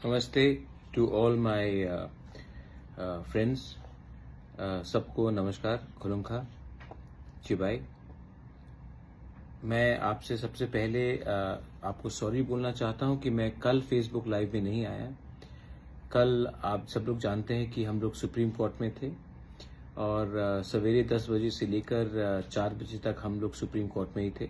नमस्ते to all my friends. सबको नमस्कार, खुलुमखा, चिबाई। मैं आपसे सबसे पहले आपको सॉरी बोलना चाहता हूं कि मैं कल फेसबुक लाइव में नहीं आया। कल आप सब लोग जानते हैं कि हम लोग सुप्रीम कोर्ट में थे और सवेरे 10 बजे से लेकर 4 बजे तक हम लोग सुप्रीम कोर्ट में ही थे।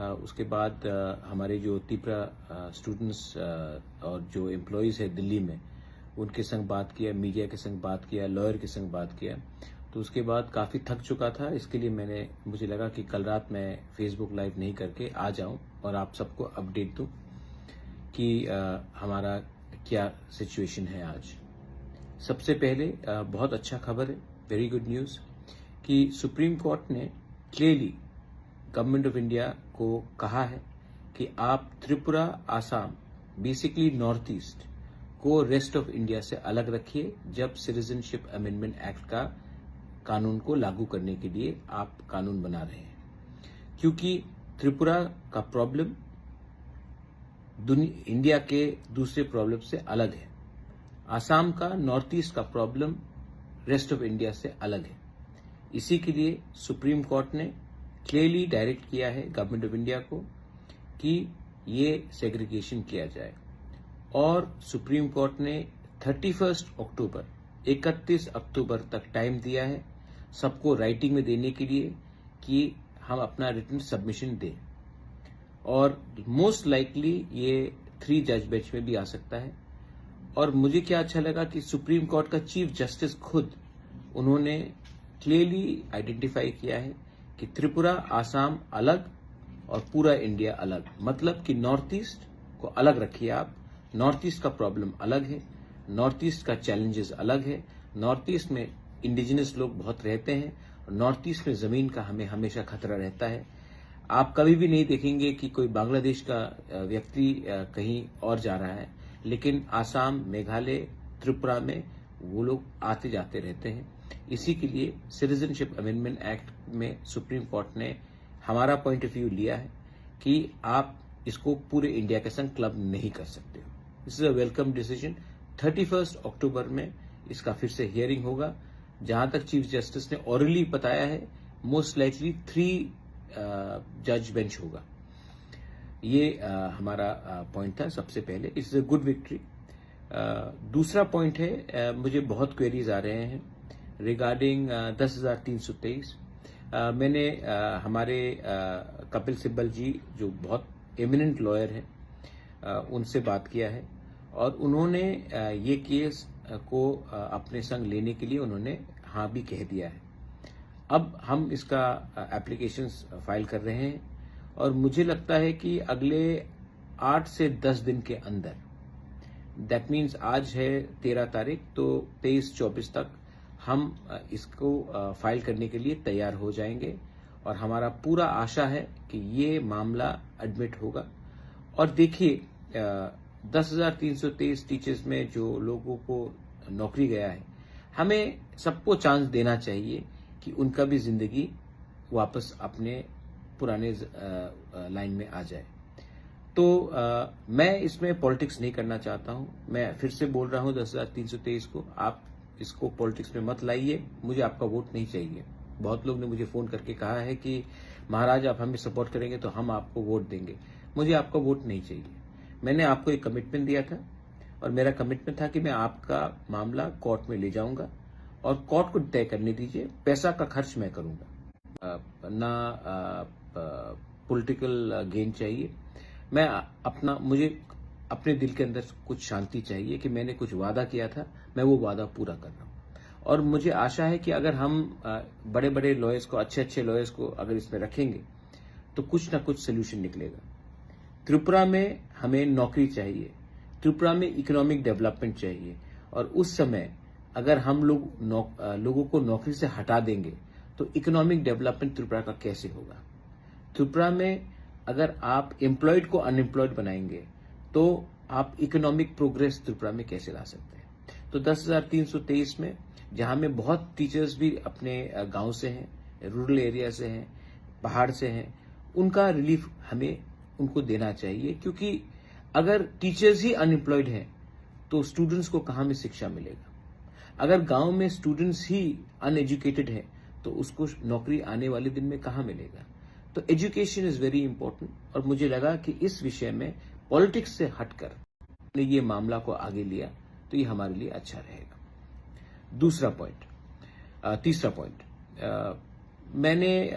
उसके बाद हमारे जो त्रिपुरा स्टूडेंट्स और जो एम्प्लॉयज़ है दिल्ली में, उनके संग बात किया, मीडिया के संग बात किया, लॉयर के संग बात किया। तो उसके बाद काफ़ी थक चुका था, इसके लिए मुझे लगा कि कल रात मैं फेसबुक लाइव नहीं करके आ जाऊं और आप सबको अपडेट दूं कि हमारा क्या सिचुएशन है आज। सबसे पहले बहुत अच्छा खबर है, वेरी गुड न्यूज़, कि सुप्रीम कोर्ट ने क्लियरली गवर्नमेंट ऑफ इंडिया को कहा है कि आप Tripura, Assam, basically north east को रेस्ट ऑफ इंडिया से अलग रखिए जब सिटीजनशिप अमेंडमेंट एक्ट का कानून को लागू करने के लिए आप कानून बना रहे हैं। क्योंकि त्रिपुरा का प्रॉब्लम इंडिया के दूसरे प्रॉब्लम से अलग है, आसाम का, नॉर्थ ईस्ट का प्रॉब्लम रेस्ट ऑफ इंडिया से अलग है। इसी के लिए सुप्रीम कोर्ट ने क्लियरली डायरेक्ट किया है गवर्नमेंट ऑफ इंडिया को कि ये सेग्रीगेशन किया जाए। और सुप्रीम कोर्ट ने 31 अक्टूबर तक टाइम दिया है सबको राइटिंग में देने के लिए कि हम अपना रिटन सबमिशन दें। और मोस्ट लाइकली ये 3 जज बेंच में भी आ सकता है। और मुझे क्या अच्छा लगा कि सुप्रीम कोर्ट का चीफ जस्टिस खुद उन्होंने क्लियरली आइडेंटिफाई किया है कि त्रिपुरा, आसाम अलग और पूरा इंडिया अलग। मतलब कि नॉर्थ ईस्ट को अलग रखिए आप। नॉर्थ ईस्ट का प्रॉब्लम अलग है, नॉर्थ ईस्ट का चैलेंजेस अलग है। नॉर्थ ईस्ट में इंडिजिनस लोग बहुत रहते हैं और नॉर्थ ईस्ट में जमीन का हमें हमेशा खतरा रहता है। आप कभी भी नहीं देखेंगे कि कोई बांग्लादेश का व्यक्ति कहीं और जा रहा है, लेकिन आसाम, मेघालय, त्रिपुरा में वो लोग आते जाते रहते हैं। इसी के लिए सिटीजनशिप अमेंडमेंट एक्ट में सुप्रीम कोर्ट ने हमारा पॉइंट ऑफ व्यू लिया है कि आप इसको पूरे इंडिया के संग क्लब नहीं कर सकते हो। This is a welcome decision. 31 अक्टूबर में इसका फिर से हियरिंग होगा। जहां तक चीफ जस्टिस ने ऑरली बताया है, मोस्ट लाइकली 3 जज बेंच होगा। ये हमारा पॉइंट था सबसे पहले। It's a good victory. दूसरा पॉइंट है, मुझे बहुत क्वेरीज आ रहे हैं रिगार्डिंग 10,323। मैंने हमारे कपिल सिब्बल जी, जो बहुत एमिनेंट लॉयर हैं, उनसे बात किया है और उन्होंने ये केस को अपने संग लेने के लिए उन्होंने हाँ भी कह दिया है। अब हम इसका एप्लीकेशंस फाइल कर रहे हैं और मुझे लगता है कि अगले 8 से 10 दिन के अंदर, दैट मीन्स आज है 13 तारीख, तो 23-24 तक हम इसको फाइल करने के लिए तैयार हो जाएंगे। और हमारा पूरा आशा है कि ये मामला एडमिट होगा। और देखिए, 10,323 टीचर्स में जो लोगों को नौकरी गया है, हमें सबको चांस देना चाहिए कि उनका भी जिंदगी वापस अपने पुराने लाइन में आ जाए। तो मैं इसमें पॉलिटिक्स नहीं करना चाहता हूं। मैं फिर से बोल रहा हूं 10,323 को, आप इसको पॉलिटिक्स में मत लाइए। मुझे आपका वोट नहीं चाहिए। बहुत लोग ने मुझे फोन करके कहा है कि महाराज आप हमें सपोर्ट करेंगे तो हम आपको वोट देंगे। मुझे आपका वोट नहीं चाहिए। मैंने आपको एक कमिटमेंट दिया था और मेरा कमिटमेंट था कि मैं आपका मामला कोर्ट में ले जाऊंगा और कोर्ट को तय करने दीजिए। पैसा का खर्च मैं करूंगा, ना पॉलिटिकल गेन चाहिए। मुझे अपने दिल के अंदर कुछ शांति चाहिए कि मैंने कुछ वादा किया था, मैं वो वादा पूरा कर रहा हूं। और मुझे आशा है कि अगर हम बड़े बड़े लॉयर्स को, अच्छे लॉयर्स को अगर इसमें रखेंगे तो कुछ ना कुछ सोल्यूशन निकलेगा। त्रिपुरा में हमें नौकरी चाहिए, त्रिपुरा में इकोनॉमिक डेवलपमेंट चाहिए। और उस समय अगर हम लोगों को नौकरी से हटा देंगे तो इकोनॉमिक डेवलपमेंट त्रिपुरा का कैसे होगा। त्रिपुरा में अगर आप एम्प्लॉयड को अनएम्प्लॉयड बनाएंगे तो आप इकोनॉमिक प्रोग्रेस त्रिपुरा में कैसे ला सकते हैं। तो 10,323 में, जहां में बहुत टीचर्स भी अपने गांव से हैं, रूरल एरिया से हैं, पहाड़ से हैं, उनका रिलीफ हमें उनको देना चाहिए। क्योंकि अगर टीचर्स ही अनएम्प्लॉयड हैं तो स्टूडेंट्स को कहाँ में शिक्षा मिलेगा? अगर गांव में स्टूडेंट्स ही अनएजुकेटेड है तो उसको नौकरी आने वाले दिन में कहाँ मिलेगा? तो एजुकेशन इज वेरी इंपॉर्टेंट और मुझे लगा कि इस विषय में पॉलिटिक्स से हटकर ने ये मामला को आगे लिया तो ये हमारे लिए अच्छा रहेगा। तीसरा पॉइंट, मैंने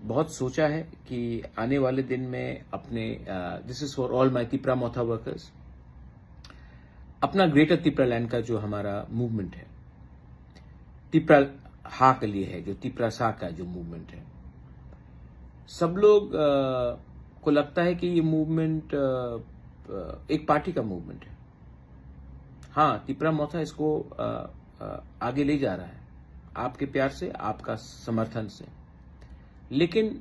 बहुत सोचा है कि आने वाले दिन में अपने this is for all my Tipra Motha workers, अपना ग्रेटर तिपरा लैंड का जो हमारा मूवमेंट है, तिपरा हा के लिए है, जो तिपरा सा का जो मूवमेंट है, सब लोग को लगता है कि ये मूवमेंट एक पार्टी का मूवमेंट है। हाँ, तिपरा मोथा इसको आगे ले जा रहा है आपके प्यार से, आपका समर्थन से, लेकिन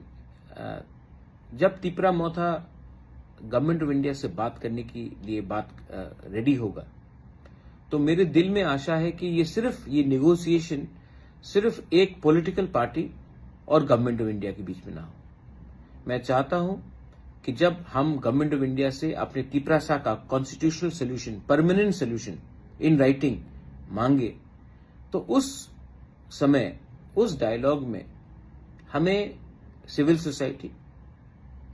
जब तिपरा मोथा गवर्नमेंट ऑफ इंडिया से बात करने के लिए रेडी होगा तो मेरे दिल में आशा है कि ये नेगोशिएशन सिर्फ एक पॉलिटिकल पार्टी और गवर्नमेंट ऑफ इंडिया के बीच में ना हो। मैं चाहता हूं कि जब हम गवर्नमेंट ऑफ इंडिया से अपने तिपरासा का constitutional solution, permanent solution in writing मांगे तो उस समय, उस डायलॉग में हमें सिविल सोसाइटी,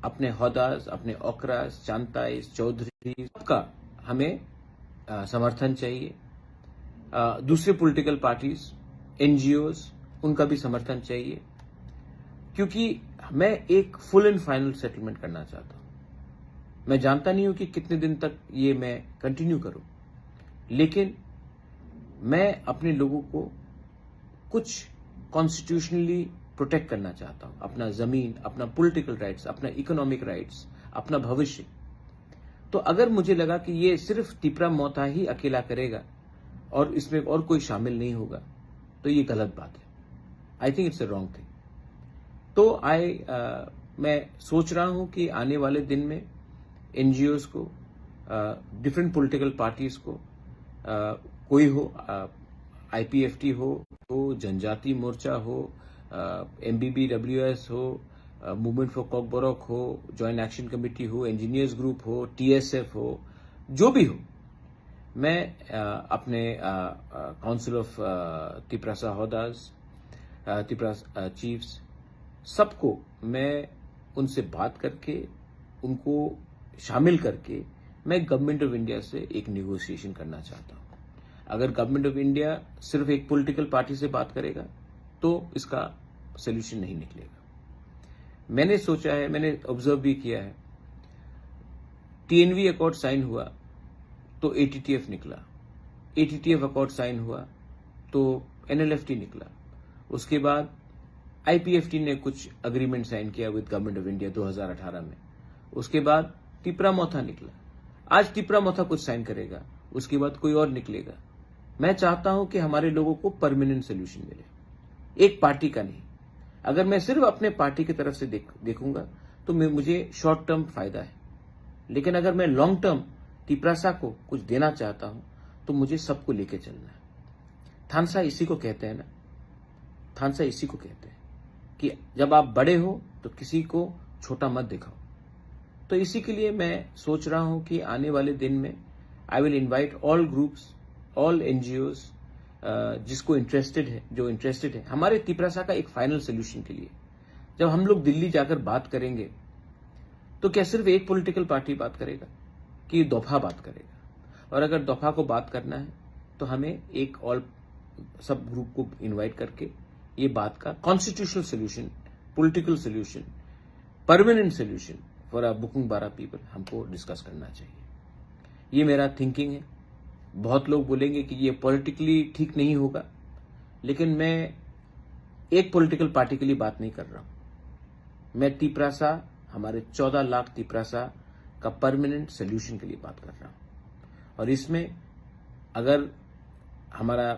अपने हौदास, अपने ओकरास, चांताइस, चौधरी, सबका हमें समर्थन चाहिए। दूसरे पॉलिटिकल पार्टीज, एनजीओज, उनका भी समर्थन चाहिए, क्योंकि मैं एक फुल एंड फाइनल सेटलमेंट करना चाहता हूं। मैं जानता नहीं हूं कि कितने दिन तक ये मैं कंटिन्यू करूं, लेकिन मैं अपने लोगों को कुछ कॉन्स्टिट्यूशनली प्रोटेक्ट करना चाहता हूं, अपना जमीन, अपना पॉलिटिकल राइट्स, अपना इकोनॉमिक राइट्स, अपना भविष्य। तो अगर मुझे लगा कि ये सिर्फ तिपरा मोथा ही अकेला करेगा और इसमें और कोई शामिल नहीं होगा तो ये गलत बात है। I think it's a wrong thing. तो मैं सोच रहा हूं कि आने वाले दिन में एनजीओज को, डिफरेंट पॉलिटिकल पार्टीज को, कोई हो, आईपीएफटी हो, जनजाति मोर्चा हो, एमबीबीडब्ल्यूएस हो, मूवमेंट फॉर कॉकबोरॉक हो, जॉइंट एक्शन कमेटी हो, इंजीनियर्स ग्रुप हो, टीएसएफ हो, जो भी हो, मैं अपने council of Tiprasa Hodas, Tipra chiefs, सबको मैं उनसे बात करके, उनको शामिल करके मैं गवर्नमेंट ऑफ इंडिया से एक नेगोशिएशन करना चाहता हूं। अगर गवर्नमेंट ऑफ इंडिया सिर्फ एक पॉलिटिकल पार्टी से बात करेगा तो इसका सोल्यूशन नहीं निकलेगा। मैंने सोचा है, मैंने ऑब्जर्व भी किया है, टीएनवी अकॉर्ड साइन हुआ तो एटीटीएफ निकला, एटीटीएफ अकॉर्ड साइन हुआ तो एनएलएफटी निकला, उसके बाद आईपीएफटी ने कुछ अग्रीमेंट साइन किया विद गवर्नमेंट ऑफ इंडिया 2018 में, उसके बाद तिपरा मोथा निकला, आज तिपरा मोथा कुछ साइन करेगा, उसके बाद कोई और निकलेगा। मैं चाहता हूं कि हमारे लोगों को परमानेंट सोल्यूशन मिले, एक पार्टी का नहीं। अगर मैं सिर्फ अपने पार्टी की तरफ से देखूंगा तो मुझे शॉर्ट टर्म फायदा है, लेकिन अगर मैं लॉन्ग टर्म तिपरासा को कुछ देना चाहता हूं तो मुझे सबको लेके चलना है। थानसा इसी को कहते हैं ना, थानसा इसी को कहते हैं कि जब आप बड़े हो तो किसी को छोटा मत दिखाओ। तो इसी के लिए मैं सोच रहा हूं कि आने वाले दिन में I will invite all groups, all NGOs, जिसको इंटरेस्टेड है, जो इंटरेस्टेड है हमारे तिपरासा का एक फाइनल सोल्यूशन के लिए। जब हम लोग दिल्ली जाकर बात करेंगे तो क्या सिर्फ एक पॉलिटिकल पार्टी बात करेगा कि दफा बात करेगा? और अगर दफा को बात करना है तो हमें एक ऑल सब ग्रुप को इनवाइट करके ये बात का constitutional solution, political solution, permanent solution for a booking बारा पीपल हमको डिस्कस करना चाहिए। ये मेरा थिंकिंग है। बहुत लोग बोलेंगे कि ये पॉलिटिकली ठीक नहीं होगा, लेकिन मैं एक पॉलिटिकल पार्टी के लिए बात नहीं कर रहा हूं। मैं तिपरासा, हमारे 14 लाख तिपरासा का परमानेंट सोल्यूशन के लिए बात कर रहा हूं। और इसमें अगर हमारा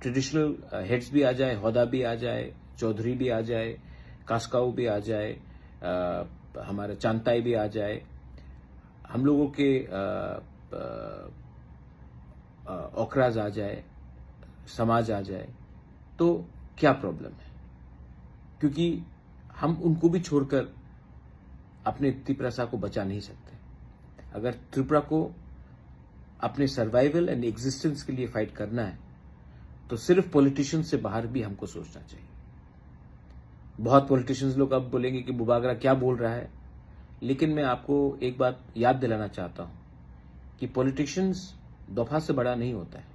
ट्रेडिशनल हेड्स भी आ जाए, हौदा भी आ जाए, चौधरी भी आ जाए, कास्काऊ भी आ जाए, हमारे चांताई भी आ जाए, हम लोगों के ओकराज आ जाए, समाज आ जाए, तो क्या प्रॉब्लम है? क्योंकि हम उनको भी छोड़कर अपने तिपरासा को बचा नहीं सकते। अगर त्रिपुरा को अपने सर्वाइवल एंड एग्जिस्टेंस के लिए फाइट करना है तो सिर्फ पॉलिटिशियन से बाहर भी हमको सोचना चाहिए। बहुत पॉलिटिशियंस लोग अब बोलेंगे कि बुबागरा क्या बोल रहा है, लेकिन मैं आपको एक बात याद दिलाना चाहता हूं कि पॉलिटिशियंस दफा से बड़ा नहीं होता है।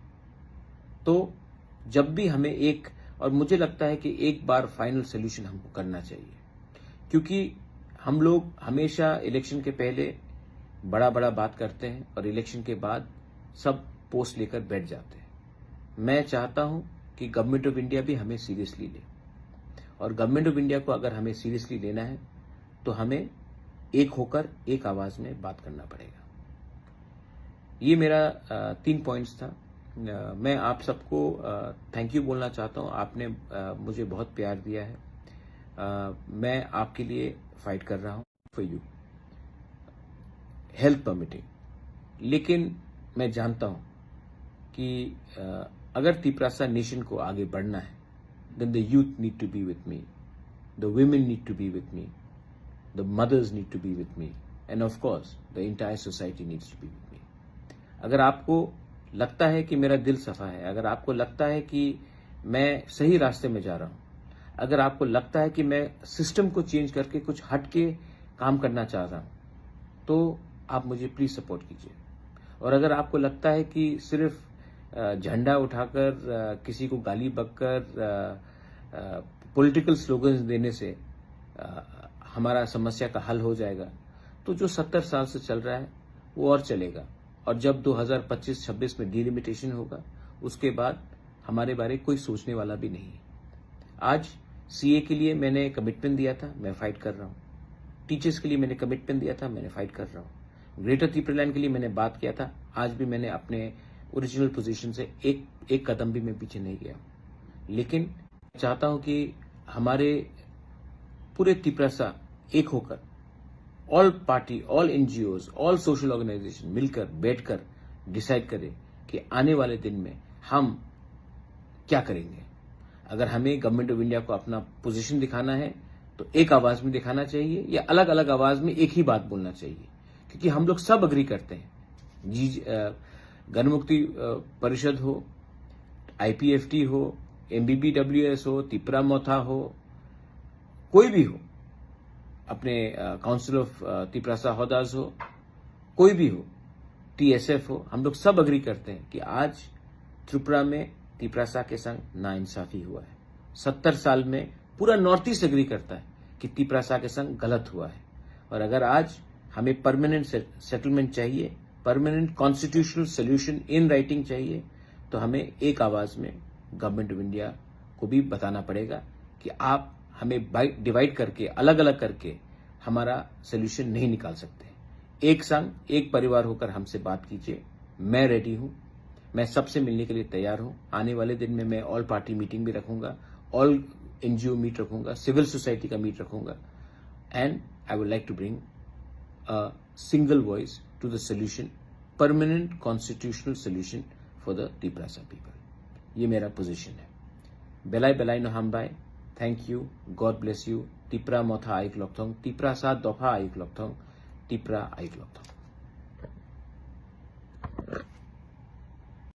तो जब भी हमें और मुझे लगता है कि एक बार फाइनल सोल्यूशन हमको करना चाहिए, क्योंकि हम लोग हमेशा इलेक्शन के पहले बड़ा बड़ा बात करते हैं और इलेक्शन के बाद सब पोस्ट लेकर बैठ जाते हैं। मैं चाहता हूं कि गवर्नमेंट ऑफ इंडिया भी हमें सीरियसली ले, और गवर्नमेंट ऑफ इंडिया को अगर हमें सीरियसली लेना है तो हमें एक होकर एक आवाज में बात करना पड़ेगा। ये मेरा 3 पॉइंट्स था। मैं आप सबको थैंक यू बोलना चाहता हूं। आपने मुझे बहुत प्यार दिया है। मैं आपके लिए फाइट कर रहा हूं फॉर यू, हेल्थ परमिटिंग। लेकिन मैं जानता हूं कि अगर तिपरासा नेशन को आगे बढ़ना है, then the youth need to be with me, the women need to be with me, the mothers need to be with me, and of course the entire society needs to be with me. अगर आपको लगता है कि मेरा दिल सफा है, अगर आपको लगता है कि मैं सही रास्ते में जा रहा हूं, अगर आपको लगता है कि मैं सिस्टम को चेंज करके कुछ हट के काम करना चाह रहा हूं, तो आप मुझे प्लीज सपोर्ट कीजिए। और अगर आपको लगता है कि सिर्फ झंडा उठाकर किसी को गाली बककर पॉलिटिकल स्लोगन्स देने से हमारा समस्या का हल हो जाएगा, तो जो 70 साल से चल रहा है वो और चलेगा। और जब 2025-26 में डिलिमिटेशन होगा, उसके बाद हमारे बारे कोई सोचने वाला भी नहीं है। आज सीए के लिए मैंने कमिटमेंट दिया था, मैं फाइट कर रहा हूं। टीचर्स के लिए मैंने कमिटमेंट दिया था, मैंने फाइट कर रहा हूं। ग्रेटर त्रिपुरालैंड के लिए मैंने बात किया था, आज भी मैंने अपने ओरिजिनल पोजीशन से एक कदम भी मैं पीछे नहीं गया। लेकिन चाहता हूं कि हमारे पूरे तिपरासा एक होकर, all party, all NGOs, all social organization मिलकर बैठकर डिसाइड करें कि आने वाले दिन में हम क्या करेंगे। अगर हमें गवर्नमेंट ऑफ इंडिया को अपना पोजीशन दिखाना है तो एक आवाज में दिखाना चाहिए, या अलग अलग आवाज में एक ही बात बोलना चाहिए, क्योंकि हम लोग सब अग्री करते हैं। गणमुक्ति परिषद हो, आईपीएफटी हो, एमबीबीडब्ल्यूएस हो, तिपरा मोथा हो, कोई भी हो, अपने काउंसिल ऑफ तिपरासा हौदास हो, कोई भी हो, टीएसएफ हो, हम लोग सब अग्री करते हैं कि आज त्रिपुरा में तिपरासा के संग नाइंसाफी हुआ है। 70 साल में पूरा नॉर्थ ईस्ट अग्री करता है कि तिपरासा के संग गलत हुआ है। और अगर आज हमें परमानेंट सेटलमेंट चाहिए, permanent constitutional solution in writing चाहिए, तो हमें एक आवाज में गवर्नमेंट ऑफ इंडिया को भी बताना पड़ेगा कि आप हमें डिवाइड करके, अलग अलग करके हमारा सोल्यूशन नहीं निकाल सकते। एक संग, एक परिवार होकर हमसे बात कीजिए। मैं रेडी हूं, मैं सबसे मिलने के लिए तैयार हूं। आने वाले दिन में मैं ऑल पार्टी मीटिंग भी रखूंगा, ऑल एनजीओ मीट रखूंगा, सिविल सोसाइटी का मीट रखूंगा, and I would like to bring a single voice to the solution, permanent constitutional solution for the Tiprasa people. ये मेरा पोजीशन है। बेलाई बेलाई नो हम बाय, thank you, God bless you. Tipra Motha आइक लॉकथोंग, तिपरासा दफा आइक लॉकथोंग, तिपरा आइक लॉकथोंग।